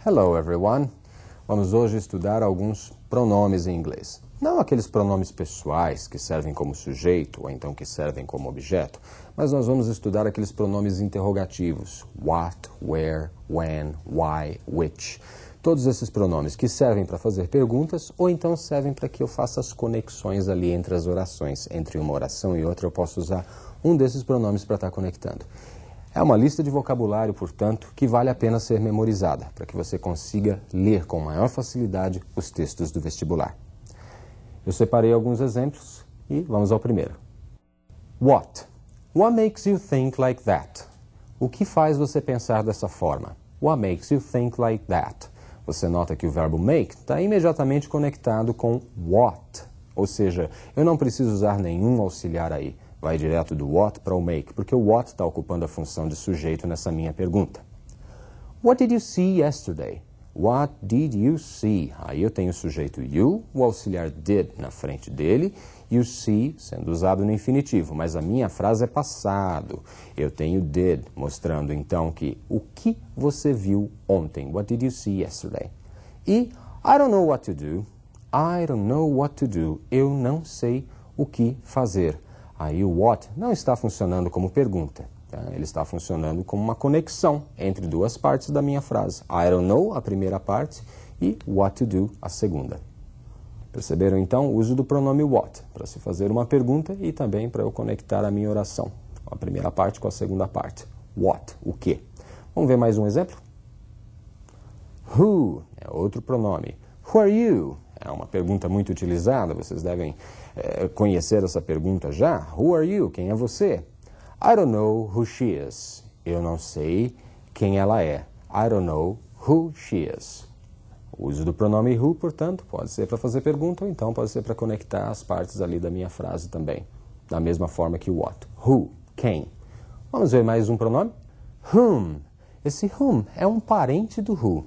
Hello everyone! Vamos hoje estudar alguns pronomes em inglês. Não aqueles pronomes pessoais que servem como sujeito ou então que servem como objeto, mas nós vamos estudar aqueles pronomes interrogativos. What, where, when, why, which. Todos esses pronomes que servem para fazer perguntas ou então servem para que eu faça as conexões ali entre as orações. Entre uma oração e outra eu posso usar um desses pronomes para estar conectando. É uma lista de vocabulário, portanto, que vale a pena ser memorizada, para que você consiga ler com maior facilidade os textos do vestibular. Eu separei alguns exemplos e vamos ao primeiro. What? What makes you think like that? O que faz você pensar dessa forma? What makes you think like that? Você nota que o verbo make está imediatamente conectado com what, ou seja, eu não preciso usar nenhum auxiliar aí. Vai direto do what para o make, porque o what está ocupando a função de sujeito nessa minha pergunta. What did you see yesterday? What did you see? Aí eu tenho o sujeito you, o auxiliar did na frente dele, e o see sendo usado no infinitivo, mas a minha frase é passado. Eu tenho did, mostrando então que o que você viu ontem. What did you see yesterday? E I don't know what to do. I don't know what to do. Eu não sei o que fazer. Aí o what não está funcionando como pergunta, tá? Ele está funcionando como uma conexão entre duas partes da minha frase. I don't know, a primeira parte, e what to do, a segunda. Perceberam então o uso do pronome what, para se fazer uma pergunta e também para eu conectar a minha oração. A primeira parte com a segunda parte. What, o que? Vamos ver mais um exemplo? Who é outro pronome. Who are you? É uma pergunta muito utilizada, vocês devem conhecer essa pergunta já. Who are you? Quem é você? I don't know who she is. Eu não sei quem ela é. I don't know who she is. O uso do pronome who, portanto, pode ser para fazer pergunta ou então pode ser para conectar as partes ali da minha frase também. Da mesma forma que o what. Who, quem. Vamos ver mais um pronome? Whom. Esse whom é um parente do who.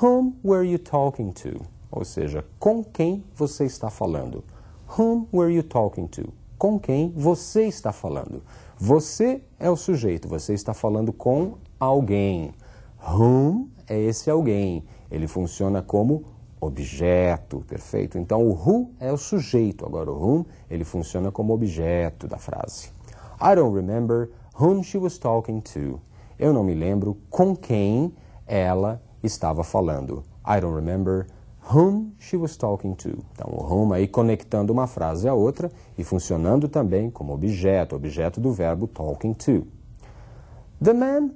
Whom were you talking to? Ou seja, com quem você está falando. Whom were you talking to? Com quem você está falando. Você é o sujeito, você está falando com alguém. Whom é esse alguém. Ele funciona como objeto, perfeito? Então, o who é o sujeito, agora o whom, ele funciona como objeto da frase. I don't remember whom she was talking to. Eu não me lembro com quem ela estava falando. I don't remember whom she was talking to. Então, o whom aí conectando uma frase à outra e funcionando também como objeto, objeto do verbo talking to. The man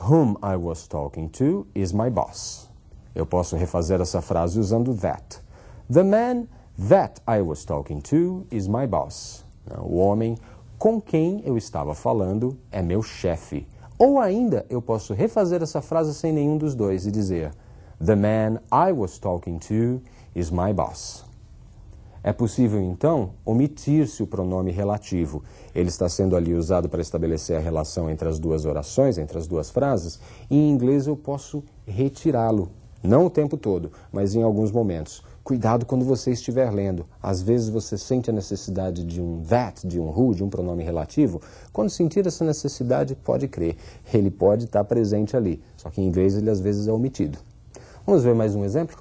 whom I was talking to is my boss. Eu posso refazer essa frase usando that. The man that I was talking to is my boss. O homem com quem eu estava falando é meu chefe. Ou ainda, eu posso refazer essa frase sem nenhum dos dois e dizer The man I was talking to is my boss. É possível, então, omitir-se o pronome relativo. Ele está sendo ali usado para estabelecer a relação entre as duas orações, entre as duas frases, e em inglês eu posso retirá-lo. Não o tempo todo, mas em alguns momentos. Cuidado quando você estiver lendo. Às vezes você sente a necessidade de um that, de um who, de um pronome relativo. Quando sentir essa necessidade, pode crer. Ele pode estar presente ali. Só que em inglês ele às vezes é omitido. Vamos ver mais um exemplo?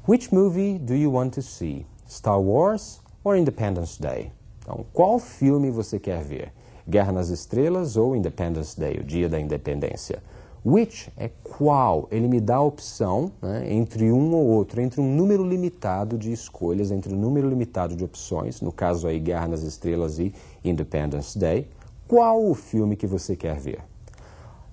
Which movie do you want to see? Star Wars or Independence Day? Então, qual filme você quer ver? Guerra nas Estrelas ou Independence Day, o Dia da Independência? Which é qual? Ele me dá a opção, né, entre um ou outro, entre um número limitado de escolhas, entre um número limitado de opções, no caso aí Guerra nas Estrelas e Independence Day. Qual o filme que você quer ver?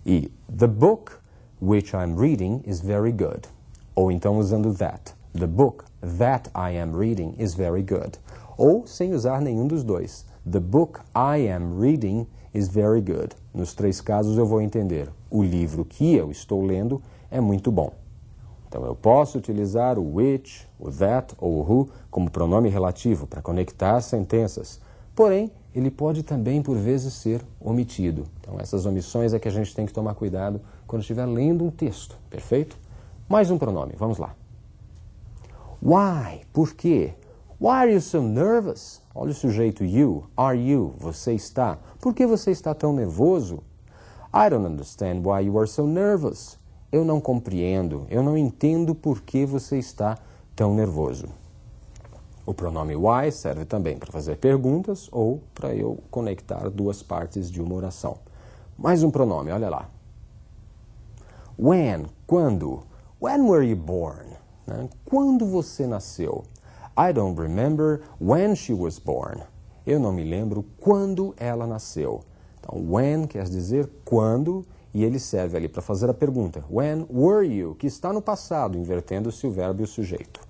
E the book which I'm reading is very good. Ou então usando that. The book that I am reading is very good. Ou sem usar nenhum dos dois. The book I am reading is very good. Nos três casos eu vou entender. O livro que eu estou lendo é muito bom. Então eu posso utilizar o which, o that ou o who como pronome relativo para conectar sentenças. Porém, ele pode também por vezes ser omitido. Então essas omissões é que a gente tem que tomar cuidado quando estiver lendo um texto, perfeito? Mais um pronome, vamos lá. Why? Por quê? Why are you so nervous? Olha o sujeito you. Are you? Você está. Por que você está tão nervoso? I don't understand why you are so nervous. eu não compreendo, eu não entendo por que você está tão nervoso. O pronome why serve também para fazer perguntas ou para eu conectar duas partes de uma oração. Mais um pronome, olha lá. When, quando. When were you born? Né? Quando você nasceu? I don't remember when she was born. Eu não me lembro quando ela nasceu. Então, when quer dizer quando, e ele serve ali para fazer a pergunta. When were you? Que está no passado, invertendo-se o verbo e o sujeito.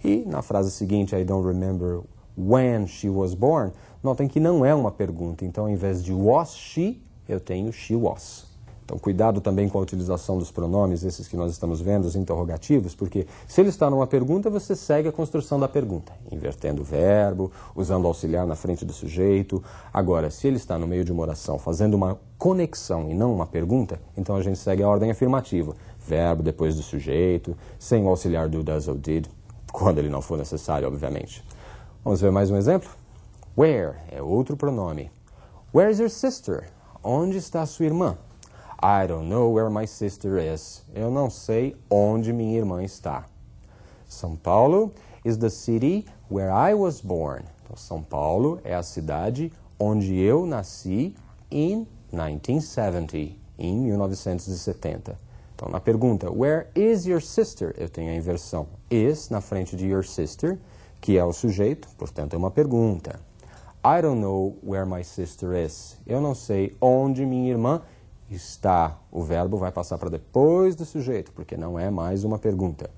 E na frase seguinte, I don't remember when she was born, notem que não é uma pergunta. Então, ao invés de was she, eu tenho she was. Então, cuidado também com a utilização dos pronomes, esses que nós estamos vendo, os interrogativos, porque se ele está numa pergunta, você segue a construção da pergunta, invertendo o verbo, usando o auxiliar na frente do sujeito. Agora, se ele está no meio de uma oração, fazendo uma conexão e não uma pergunta, então a gente segue a ordem afirmativa. Verbo depois do sujeito, sem o auxiliar do does ou did, quando ele não for necessário, obviamente. Vamos ver mais um exemplo? Where é outro pronome. Where is your sister? Onde está a sua irmã? I don't know where my sister is. Eu não sei onde minha irmã está. São Paulo is the city where I was born. Então, São Paulo é a cidade onde eu nasci in 1970, em 1970. Então, na pergunta, where is your sister? Eu tenho a inversão is na frente de your sister, que é o sujeito, portanto é uma pergunta. I don't know where my sister is. Eu não sei onde minha irmã está. O verbo vai passar para depois do sujeito, porque não é mais uma pergunta.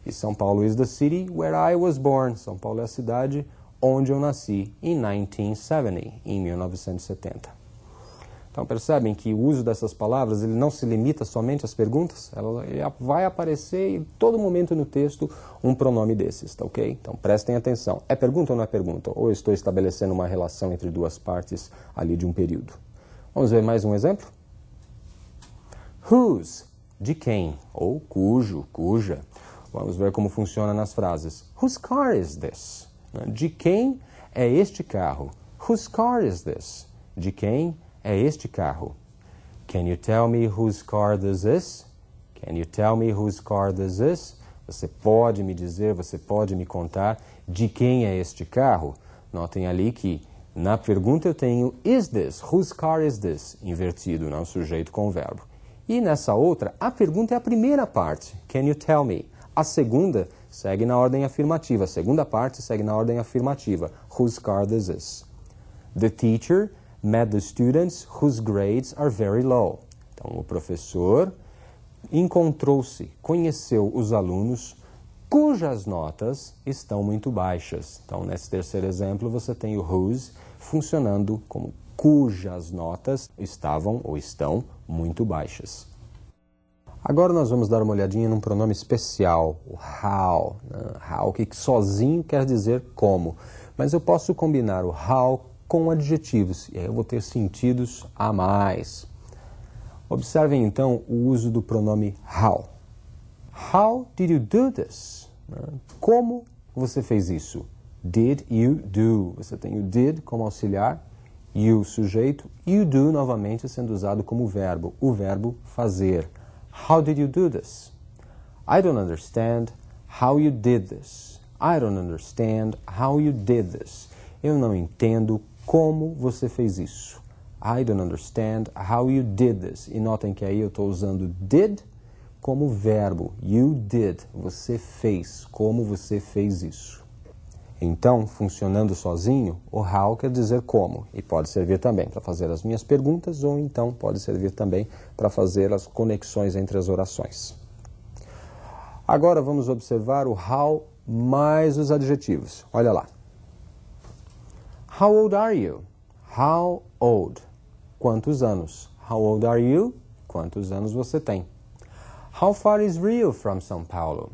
E São Paulo is the city where I was born. São Paulo é a cidade onde eu nasci, in 1970, em 1970. Então, percebem que o uso dessas palavras ele não se limita somente às perguntas? Ela vai aparecer em todo momento no texto um pronome desses, tá ok? Então, prestem atenção. É pergunta ou não é pergunta? Ou eu estou estabelecendo uma relação entre duas partes ali de um período? Vamos ver mais um exemplo? Whose, de quem, ou cujo, cuja. Vamos ver como funciona nas frases. Whose car is this? De quem é este carro? Whose car is this? De quem é este carro? Can you tell me whose car this is? Can you tell me whose car this is? Você pode me dizer, você pode me contar de quem é este carro? Notem ali que na pergunta eu tenho is this? Whose car is this? Invertido, não sujeito com o verbo. E nessa outra, a pergunta é a primeira parte. Can you tell me? A segunda segue na ordem afirmativa. A segunda parte segue na ordem afirmativa. Whose car this is? The teacher met the students whose grades are very low. Então, o professor encontrou-se, conheceu os alunos cujas notas estão muito baixas. Então, nesse terceiro exemplo, você tem o whose funcionando como cujas notas estavam ou estão muito baixas. Agora nós vamos dar uma olhadinha num pronome especial, o how. How, que sozinho quer dizer como. Mas eu posso combinar o how com adjetivos, e aí eu vou ter sentidos a mais. Observem então o uso do pronome how. How did you do this? Como você fez isso? Did you do? Você tem o did como auxiliar, you sujeito, you do novamente sendo usado como verbo, o verbo fazer. How did you do this? I don't understand how you did this. I don't understand how you did this. Eu não entendo como você fez isso. I don't understand how you did this. E notem que aí eu estou usando did como verbo. You did. Você fez. Como você fez isso. Então, funcionando sozinho, o how quer dizer como. E pode servir também para fazer as minhas perguntas ou então pode servir também para fazer as conexões entre as orações. Agora vamos observar o how mais os adjetivos. Olha lá. How old are you? How old? Quantos anos? How old are you? Quantos anos você tem? How far is Rio from São Paulo?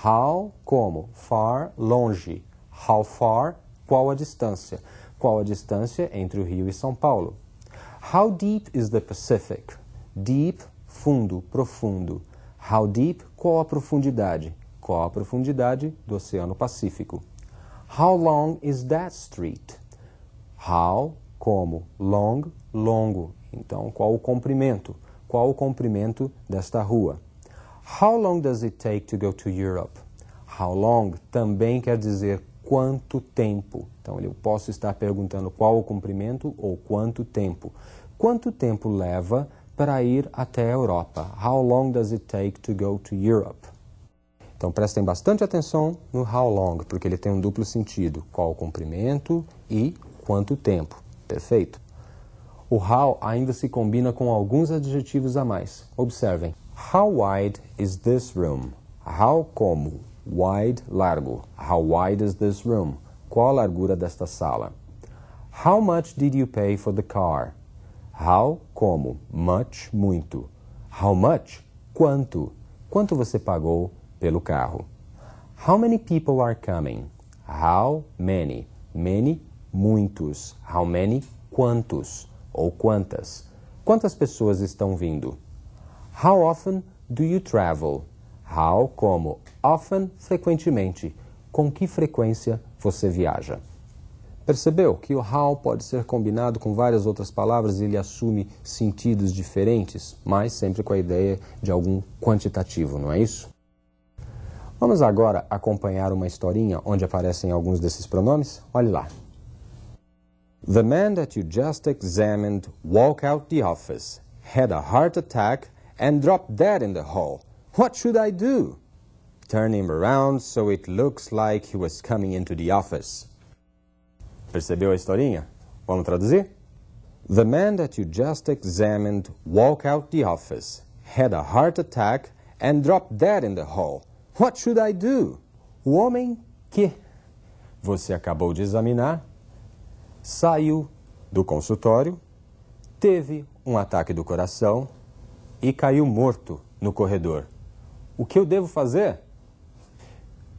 How, como? Far, longe. How far, qual a distância? Qual a distância entre o Rio e São Paulo? How deep is the Pacific? Deep, fundo, profundo. How deep, qual a profundidade? Qual a profundidade do Oceano Pacífico? How long is that street? How, como? Long, longo. Então, qual o comprimento? Qual o comprimento desta rua? How long does it take to go to Europe? How long também quer dizer quanto tempo. Então, eu posso estar perguntando qual o comprimento ou quanto tempo. Quanto tempo leva para ir até a Europa? How long does it take to go to Europe? Então, prestem bastante atenção no how long, porque ele tem um duplo sentido. Qual o comprimento e quanto tempo. Perfeito? O how ainda se combina com alguns adjetivos a mais. Observem. How wide is this room? How como? Wide, largo. How wide is this room? Qual a largura desta sala? How much did you pay for the car? How, como? Much, muito. How much? Quanto? Quanto você pagou pelo carro? How many people are coming? How many? Many, muitos. How many? Quantos? Ou quantas? Quantas pessoas estão vindo? How often do you travel? How, como? Often, frequentemente. Com que frequência você viaja? Percebeu que o how pode ser combinado com várias outras palavras e ele assume sentidos diferentes, mas sempre com a ideia de algum quantitativo, não é isso? Vamos agora acompanhar uma historinha onde aparecem alguns desses pronomes? Olhe lá. The man that you just examined walked out the office, had a heart attack and dropped dead in the hall. What should I do? Turn him around so it looks like he was coming into the office. Percebeu a historinha? Vamos traduzir? The man that you just examined walked out the office, had a heart attack and dropped dead in the hall. What should I do? O homem que você acabou de examinar saiu do consultório, teve um ataque do coração e caiu morto no corredor. O que eu devo fazer?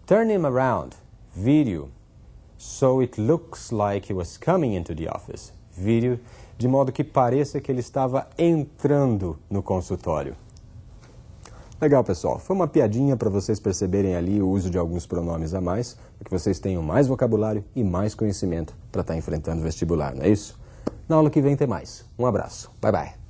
Turn him around, vire-o, so it looks like he was coming into the office. Vire-o de modo que pareça que ele estava entrando no consultório. Legal, pessoal. Foi uma piadinha para vocês perceberem ali o uso de alguns pronomes a mais, para que vocês tenham mais vocabulário e mais conhecimento para estar enfrentando o vestibular, não é isso? Na aula que vem tem mais. Um abraço. Bye, bye.